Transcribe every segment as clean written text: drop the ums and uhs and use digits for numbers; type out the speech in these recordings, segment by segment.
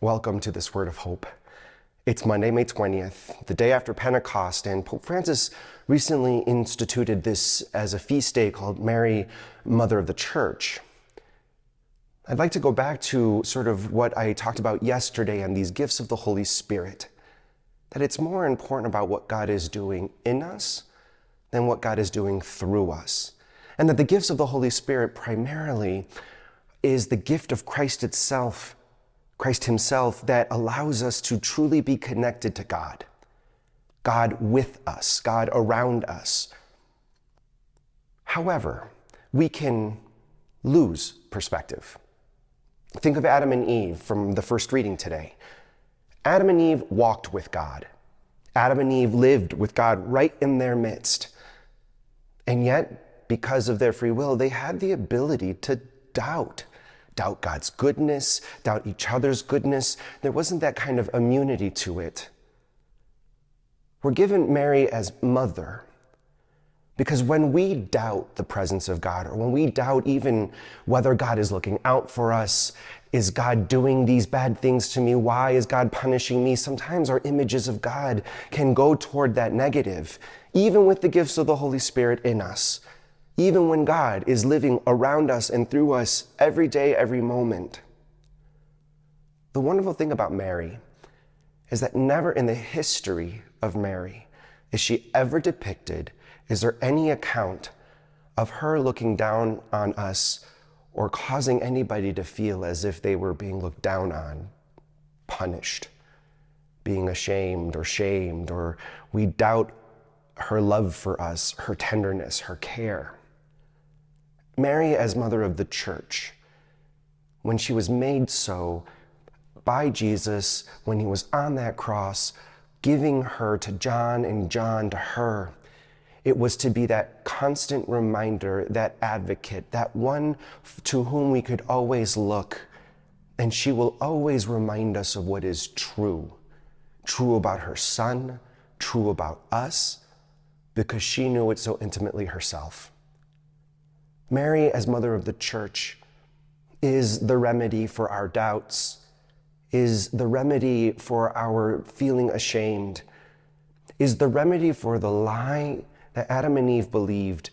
Welcome to this word of hope. It's Monday, May 20th, the day after Pentecost, and Pope Francis recently instituted this as a feast day called Mary, Mother of the Church. I'd like to go back to sort of what I talked about yesterday and these gifts of the Holy Spirit, that it's more important about what God is doing in us than what God is doing through us. And that the gifts of the Holy Spirit primarily is the gift of Christ itself, Christ himself, that allows us to truly be connected to God. God with us, God around us. However, we can lose perspective. Think of Adam and Eve from the first reading today. Adam and Eve walked with God. Adam and Eve lived with God right in their midst. And yet, because of their free will, they had the ability to doubt God's goodness, doubt each other's goodness. There wasn't that kind of immunity to it. We're given Mary as mother because when we doubt the presence of God, or when we doubt even whether God is looking out for us, is God doing these bad things to me? Why is God punishing me? Sometimes our images of God can go toward that negative, even with the gifts of the Holy Spirit in us. Even when God is living around us and through us every day, every moment. The wonderful thing about Mary is that never in the history of Mary is she ever depicted, is there any account of her looking down on us or causing anybody to feel as if they were being looked down on, punished, being ashamed or shamed, or we doubt her love for us, her tenderness, her care. Mary, as mother of the church, when she was made so by Jesus, when he was on that cross, giving her to John and John to her, it was to be that constant reminder, that advocate, that one to whom we could always look. And she will always remind us of what is true. True about her son, true about us, because she knew it so intimately herself. Mary, as mother of the church, is the remedy for our doubts, is the remedy for our feeling ashamed, is the remedy for the lie that Adam and Eve believed,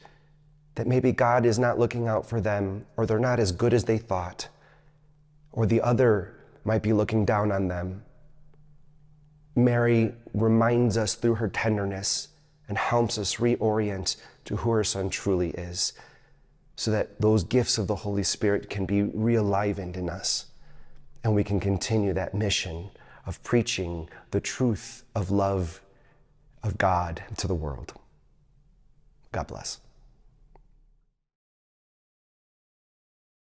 that maybe God is not looking out for them, or they're not as good as they thought, or the other might be looking down on them. Mary reminds us through her tenderness and helps us reorient to who her son truly is, so that those gifts of the Holy Spirit can be re-alivened in us, and we can continue that mission of preaching the truth of love of God to the world. God bless.